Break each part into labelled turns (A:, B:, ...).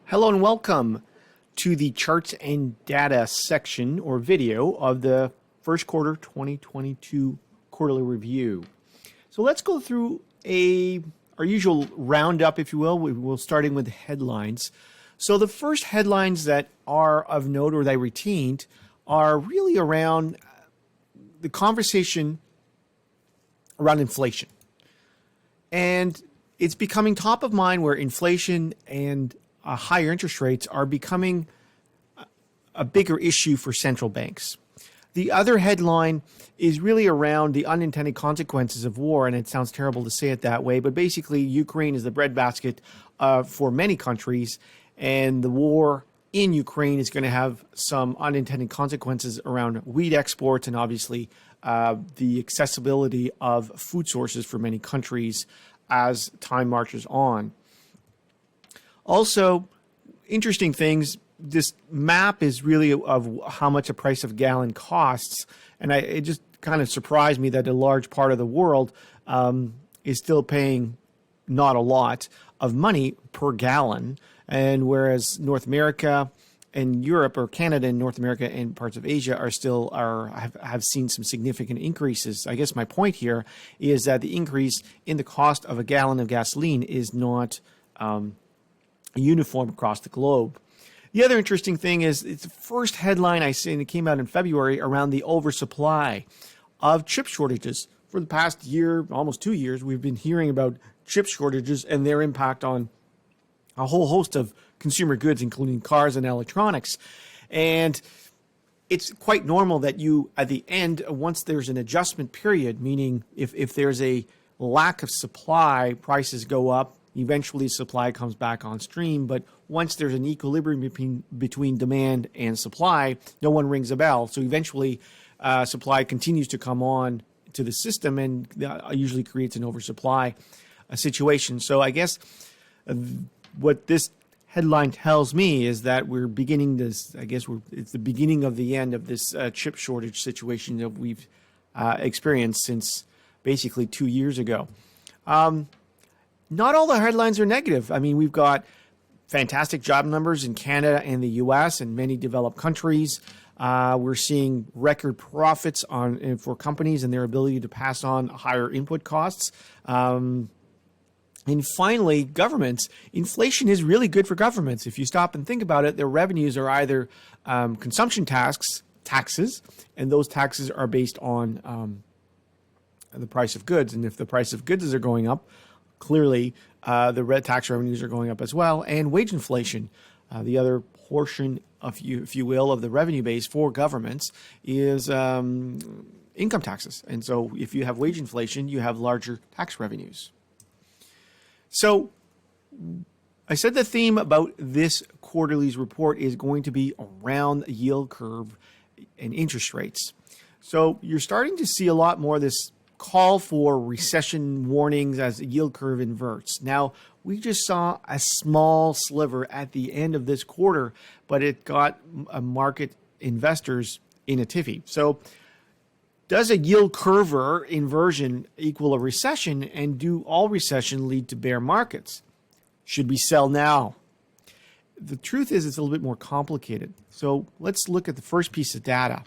A: Hello and welcome to the charts and data section or video of the first quarter 2022 quarterly review. So let's go through our usual roundup, if you will. We'll starting with headlines. So the first headlines that are of note or that I retained are really around the conversation around inflation. And it's becoming top of mind where inflation and higher interest rates are becoming a bigger issue for central banks. The other headline is really around the unintended consequences of war, and it sounds terrible to say it that way, but basically Ukraine is the breadbasket for many countries, and the war in Ukraine is going to have some unintended consequences around wheat exports and obviously the accessibility of food sources for many countries as time marches on. Also, interesting things, this map is really of how much a price of a gallon costs. And it just kind of surprised me that a large part of the world is still paying not a lot of money per gallon. And whereas North America and Europe, or Canada and North America and parts of Asia have seen some significant increases. I guess my point here is that the increase in the cost of a gallon of gasoline is not uniform across the globe. The other interesting thing is it's the first headline I seen that came out in February around the oversupply of chip shortages. For the past year, almost 2 years, we've been hearing about chip shortages and their impact on a whole host of consumer goods, including cars and electronics. And it's quite normal that you, at the end, once there's an adjustment period, meaning if there's a lack of supply, prices go up. Eventually, supply comes back on stream. But once there's an equilibrium between demand and supply, no one rings a bell. So eventually, supply continues to come on to the system, and that usually creates an oversupply situation. So I guess what this headline tells me is that we're beginning this. It's the beginning of the end of this chip shortage situation that we've experienced since basically 2 years ago. Not all the headlines are negative. I mean, we've got fantastic job numbers in Canada and the U.S. and many developed countries. We're seeing record profits for companies and their ability to pass on higher input costs. And finally, governments. Inflation is really good for governments. If you stop and think about it, their revenues are either consumption taxes, and those taxes are based on the price of goods. And if the price of goods are going up, clearly, the tax revenues are going up as well, and wage inflation. The other portion, if you will, of the revenue base for governments is income taxes. And so if you have wage inflation, you have larger tax revenues. So I said the theme about this quarterly's report is going to be around the yield curve and interest rates. So you're starting to see a lot more of this call for recession warnings as the yield curve inverts. Now, we just saw a small sliver at the end of this quarter, but it got market investors in a tiffy. So does a yield curve inversion equal a recession, and do all recession lead to bear markets? Should we sell now? The truth is it's a little bit more complicated. So let's look at the first piece of data.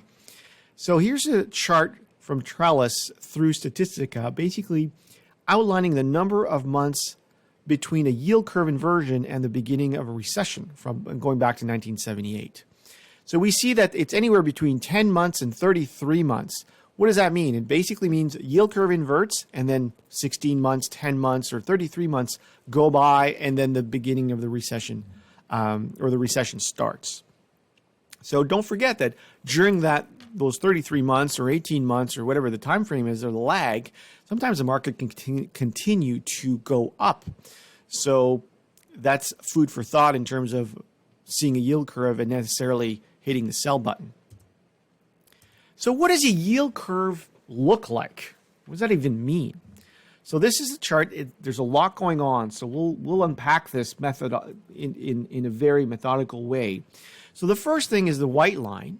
A: So here's a chart from Trellis through Statistica, basically outlining the number of months between a yield curve inversion and the beginning of a recession from going back to 1978. So we see that it's anywhere between 10 months and 33 months. What does that mean? It basically means yield curve inverts, and then 16 months, 10 months, or 33 months go by, and then the beginning of the recession or the recession starts. So don't forget that during those 33 months or 18 months or whatever the time frame is, or the lag, sometimes the market can continue to go up. So that's food for thought in terms of seeing a yield curve and necessarily hitting the sell button. So what does a yield curve look like? What does that even mean? So this is a chart. There's a lot going on. So we'll unpack this method in a very methodical way. So the first thing is the white line.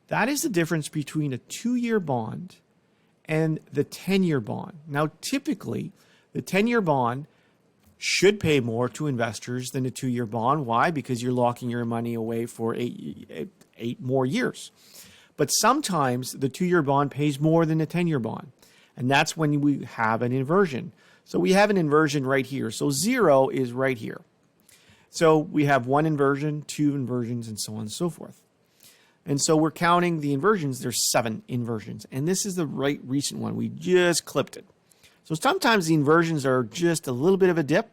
A: That is the difference between a 2-year bond and the 10-year bond. Now, typically, the 10-year bond should pay more to investors than a 2-year bond. Why? Because you're locking your money away for eight more years. But sometimes the 2-year bond pays more than a 10-year bond. And that's when we have an inversion. So we have an inversion right here. So 0 is right here. So we have 1 inversion, 2 inversions, and so on and so forth. And so we're counting the inversions. There's 7 inversions. And this is the right recent one. We just clipped it. So sometimes the inversions are just a little bit of a dip.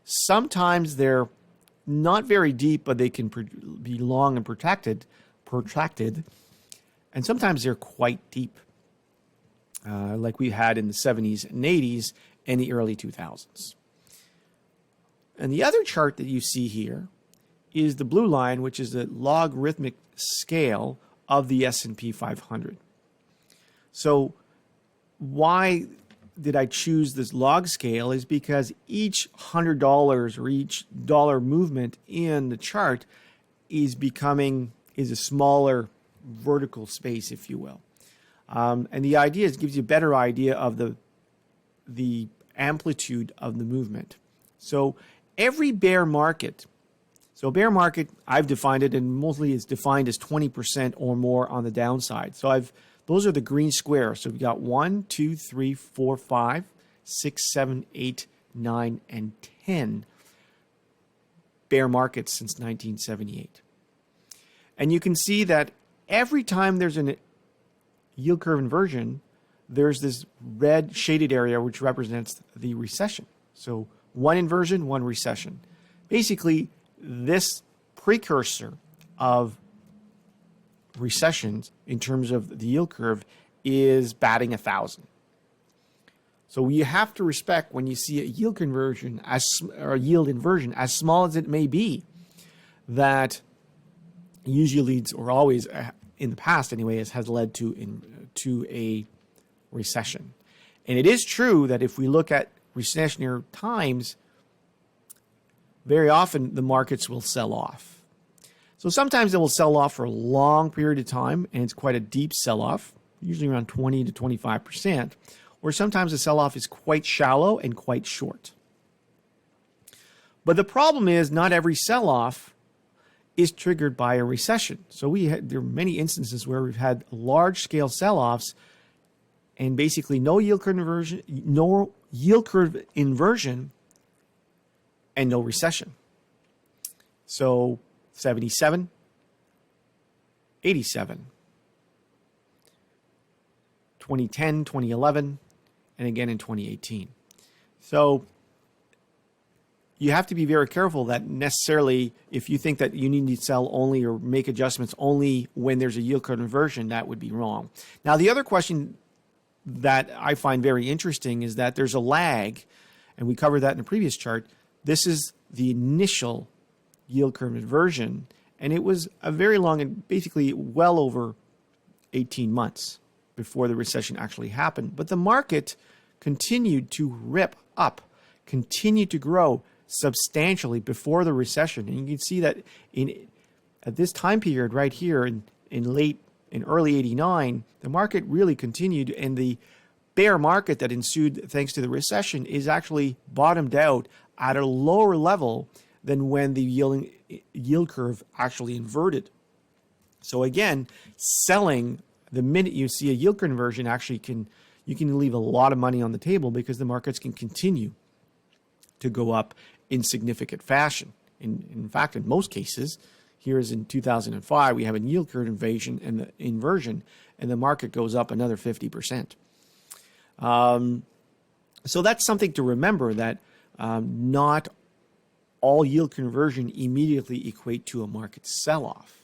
A: Sometimes they're not very deep, but they can be long and protracted. And sometimes they're quite deep, like we had in the 70s and 80s and the early 2000s. And the other chart that you see here is the blue line, which is the logarithmic scale of the S&P 500. So why did I choose this log scale is because each $100 or each dollar movement in the chart is a smaller vertical space, if you will. And the idea is it gives you a better idea of the amplitude of the movement. So every bear market, I've defined it, and mostly it's defined as 20% or more on the downside. So those are the green squares. So we've got 1, 2, 3, 4, 5, 6, 7, 8, 9, and 10 bear markets since 1978. And you can see that every time there's a yield curve inversion, there's this red shaded area which represents the recession. So 1 inversion, 1 recession. Basically, this precursor of recessions in terms of the yield curve is batting 1,000. So you have to respect when you see a yield conversion or a yield inversion, as small as it may be, that usually leads, or always in the past anyway, has led to a recession. And it is true that if we look at recessionary times, very often the markets will sell off. So sometimes it will sell off for a long period of time, and it's quite a deep sell-off, usually around 20 to 25%, or sometimes the sell-off is quite shallow and quite short. But the problem is not every sell-off is triggered by a recession. So there are many instances where we've had large-scale sell-offs and basically no yield curve inversion, and no recession. So 77, 87, 2010, 2011, and again in 2018. So you have to be very careful that necessarily if you think that you need to sell only or make adjustments only when there's a yield curve inversion, that would be wrong. Now, the other question that I find very interesting is that there's a lag, and we covered that in the previous chart. This is the initial yield curve inversion, and it was a very long and basically well over 18 months before the recession actually happened. But the market continued to rip up, continued to grow substantially before the recession. And you can see that at this time period right here in early 89, the market really continued, and the bear market that ensued thanks to the recession is actually bottomed out at a lower level than when the yield curve actually inverted. So again, selling the minute you see a yield curve inversion actually you can leave a lot of money on the table because the markets can continue to go up in significant fashion. In fact, in most cases, here is in 2005, we have a yield curve inversion, and the market goes up another 50%. So that's something to remember, that not all yield conversion immediately equate to a market sell-off.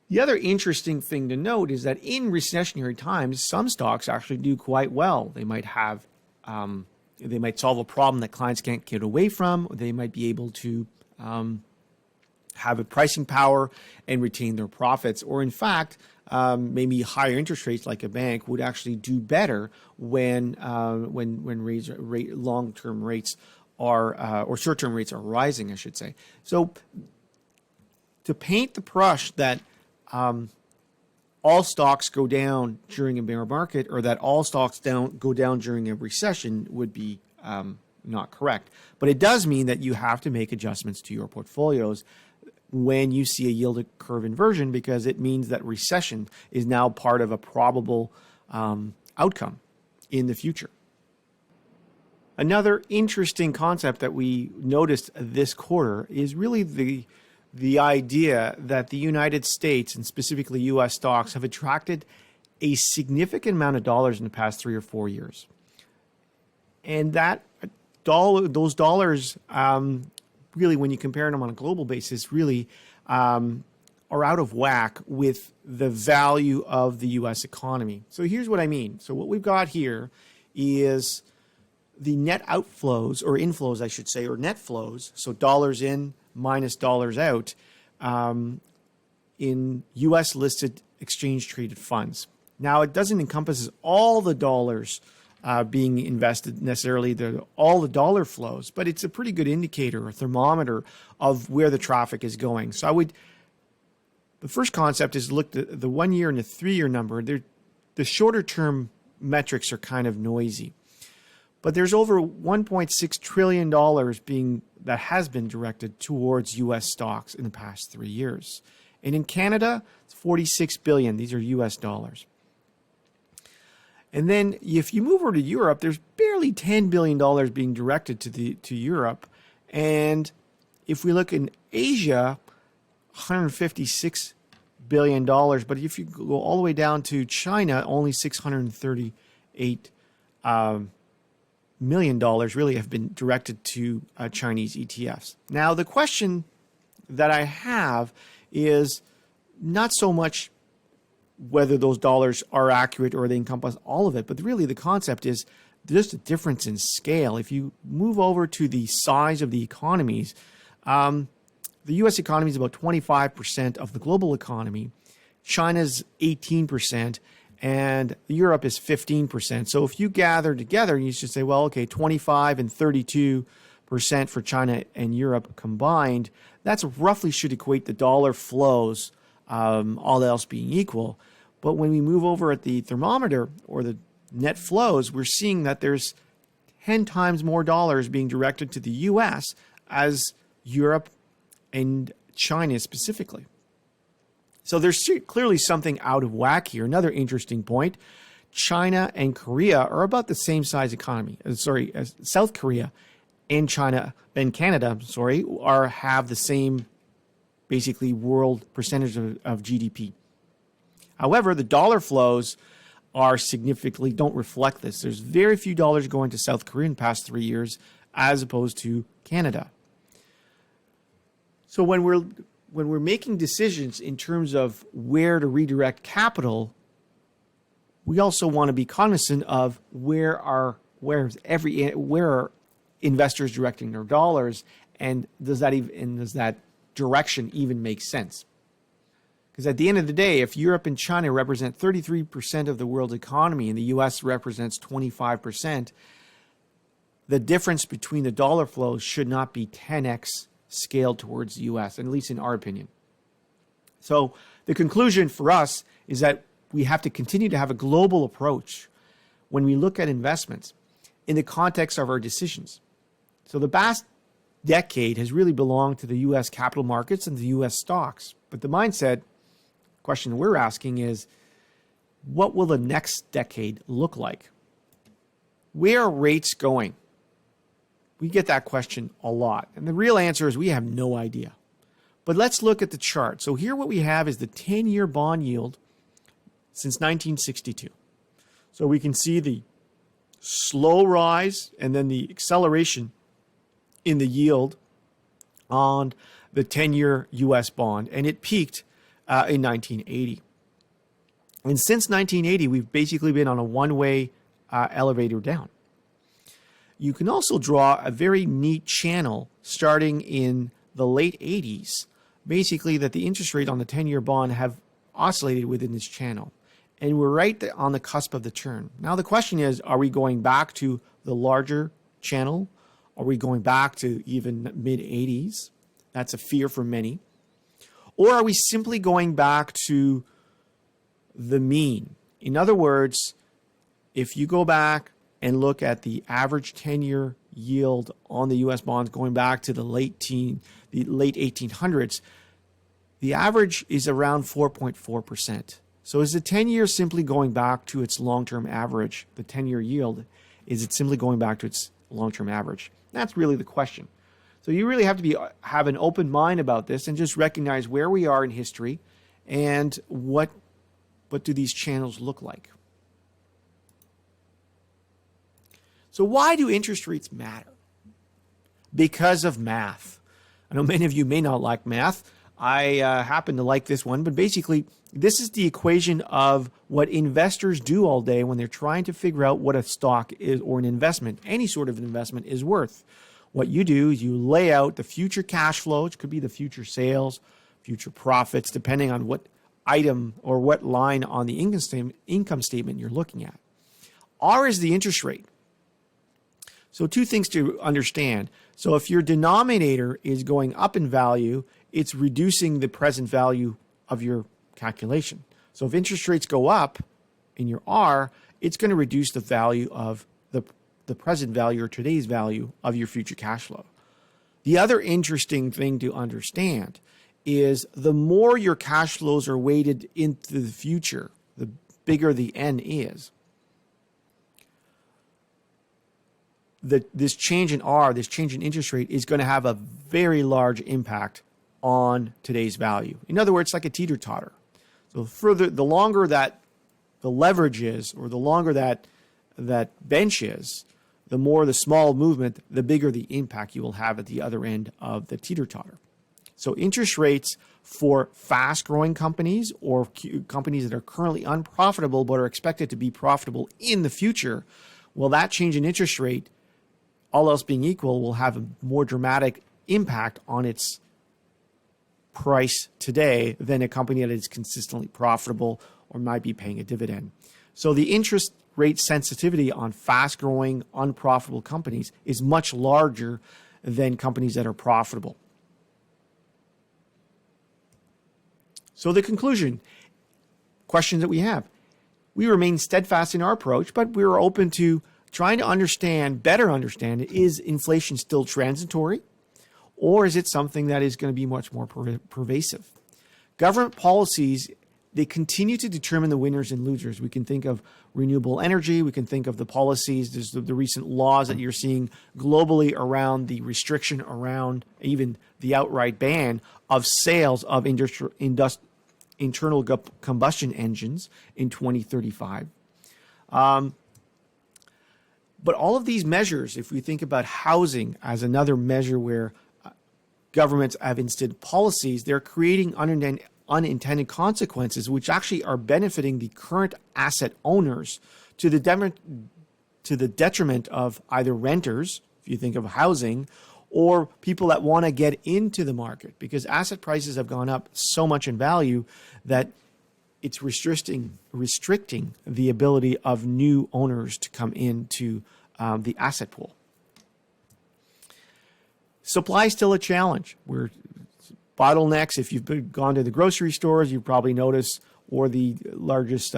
A: The other interesting thing to note is that in recessionary times, some stocks actually do quite well. They might have, they might solve a problem that clients can't get away from. Or they might be able to have a pricing power and retain their profits. Or in fact, maybe higher interest rates, like a bank, would actually do better when long-term rates are or short-term rates are rising, I should say. So to paint the brush that all stocks go down during a bear market, or that all stocks go down during a recession, would be not correct. But it does mean that you have to make adjustments to your portfolios when you see a yield curve inversion, because it means that recession is now part of a probable outcome in the future. Another interesting concept that we noticed this quarter is really the idea that the United States, and specifically U.S. stocks, have attracted a significant amount of dollars in the past 3 or 4 years. And those dollars, really, when you compare them on a global basis, really are out of whack with the value of the U.S. economy. So here's what I mean. So what we've got here is the net outflows, or inflows, I should say, or net flows, so dollars in minus dollars out, in U.S. listed exchange traded funds. Now, it doesn't encompass all the dollars being invested necessarily, all the dollar flows, but it's a pretty good indicator, a thermometer of where the traffic is going. So the first concept is look at the 1 year and the 3 year number. The shorter term metrics are kind of noisy. But there's over $1.6 trillion that has been directed towards U.S. stocks in the past 3 years. And in Canada, it's $46 billion. These are U.S. dollars. And then if you move over to Europe, there's barely $10 billion being directed to Europe. And if we look in Asia, $156 billion. But if you go all the way down to China, only $638 million really have been directed to Chinese ETFs. Now, the question that I have is not so much whether those dollars are accurate or they encompass all of it, but really the concept is just a difference in scale. If you move over to the size of the economies, the U.S. economy is about 25% of the global economy. China's 18%. And Europe is 15%. So if you gather together, you should say, well, okay, 25 and 32% for China and Europe combined, that's roughly should equate the dollar flows, all else being equal. But when we move over at the thermometer or the net flows, we're seeing that there's 10 times more dollars being directed to the U.S. as Europe and China specifically. So there's clearly something out of whack here. Another interesting point, China and Korea are about the same size economy. South Korea and China and Canada, have the same basically world percentage of GDP. However, the dollar flows are significantly don't reflect this. There's very few dollars going to South Korea in the past 3 years as opposed to Canada. So when we're making decisions in terms of where to redirect capital, we also want to be cognizant of where are investors directing their dollars, and does that direction even make sense? Because at the end of the day, if Europe and China represent 33% of the world's economy and the U.S. represents 25%, the difference between the dollar flows should not be 10x scaled towards the U.S., at least in our opinion. So the conclusion for us is that we have to continue to have a global approach when we look at investments in the context of our decisions. So the past decade has really belonged to the U.S. capital markets and the U.S. stocks. But the mindset question we're asking is, what will the next decade look like? Where are rates going? We get that question a lot. And the real answer is we have no idea. But let's look at the chart. So here what we have is the 10-year bond yield since 1962. So we can see the slow rise and then the acceleration in the yield on the 10-year U.S. bond. And it peaked in 1980. And since 1980, we've basically been on a one-way elevator down. You can also draw a very neat channel starting in the late 80s, basically that the interest rate on the 10-year bond have oscillated within this channel. And we're right on the cusp of the turn. Now the question is, are we going back to the larger channel? Are we going back to even mid-80s? That's a fear for many. Or are we simply going back to the mean? In other words, if you go back and look at the average 10-year yield on the U.S. bonds going back to the late 1800s, the average is around 4.4%. So is the 10-year simply going back to its long-term average? The 10-year yield, is it simply going back to its long-term average? That's really the question. So you really have to have an open mind about this and just recognize where we are in history and what do these channels look like. So why do interest rates matter? Because of math. I know many of you may not like math. I happen to like this one, but basically this is the equation of what investors do all day when they're trying to figure out what a stock is or an investment, any sort of investment, is worth. What you do is you lay out the future cash flow, which could be the future sales, future profits, depending on what item or what line on the income statement you're looking at. R is the interest rate. So two things to understand. So if your denominator is going up in value, it's reducing the present value of your calculation. So if interest rates go up in your R, it's going to reduce the value of the present value or today's value of your future cash flow. The other interesting thing to understand is the more your cash flows are weighted into the future, the bigger the N is. This change in R, this change in interest rate, is going to have a very large impact on today's value. In other words, like a teeter-totter. So the longer that the leverage is, or the longer that bench is, the more the small movement, the bigger the impact you will have at the other end of the teeter-totter. So interest rates for fast-growing companies or companies that are currently unprofitable but are expected to be profitable in the future, well, that change in interest rate, all else being equal, will have a more dramatic impact on its price today than a company that is consistently profitable or might be paying a dividend. So the interest rate sensitivity on fast-growing, unprofitable companies is much larger than companies that are profitable. So the conclusion, question that we have, we remain steadfast in our approach, but we are open to trying to better understand, is inflation still transitory, or is it something that is going to be much more pervasive? Government policies, they continue to determine the winners and losers. We can think of renewable energy. We can think of the policies. There's the recent laws that you're seeing globally around the restriction around even the outright ban of sales of internal combustion engines in 2035. But all of these measures, if we think about housing as another measure where governments have instituted policies, they're creating unintended consequences, which actually are benefiting the current asset owners to the detriment of either renters, if you think of housing, or people that want to get into the market, because asset prices have gone up so much in value that it's restricting the ability of new owners to come into the asset pool. Supply is still a challenge. We're bottlenecks. If you've gone to the grocery stores, you've probably noticed, or the largest,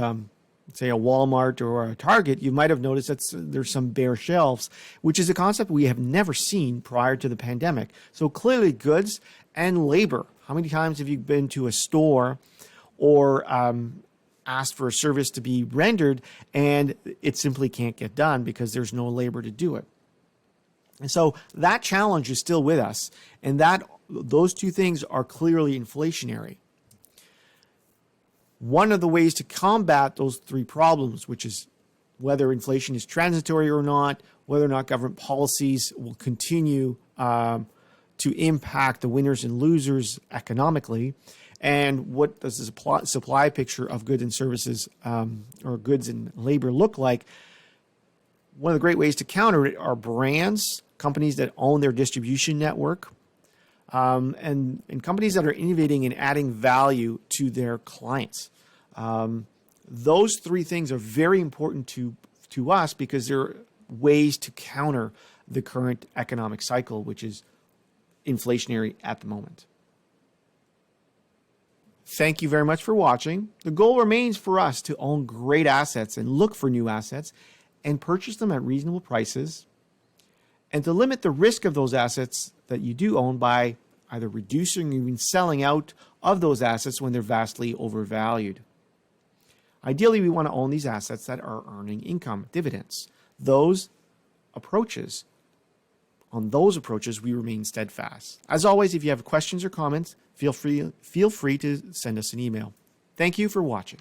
A: say a Walmart or a Target, you might have noticed that there's some bare shelves, which is a concept we have never seen prior to the pandemic. So clearly goods and labor. How many times have you been to a store or asked for a service to be rendered and it simply can't get done because there's no labor to do it? And so that challenge is still with us, and those two things are clearly inflationary. One of the ways to combat those three problems, which is whether inflation is transitory or not, whether or not government policies will continue to impact the winners and losers economically, and what does the supply picture of goods and services or goods and labor look like. One of the great ways to counter it are brands, companies that own their distribution network, and companies that are innovating and adding value to their clients. Those three things are very important to us because they're ways to counter the current economic cycle, which is inflationary at the moment. Thank you very much for watching. The goal remains for us to own great assets and look for new assets and purchase them at reasonable prices and to limit the risk of those assets that you do own by either reducing or even selling out of those assets when they're vastly overvalued. Ideally, we want to own these assets that are earning income, dividends. On those approaches, we remain steadfast. As always, if you have questions or comments, feel free to send us an email. Thank you for watching.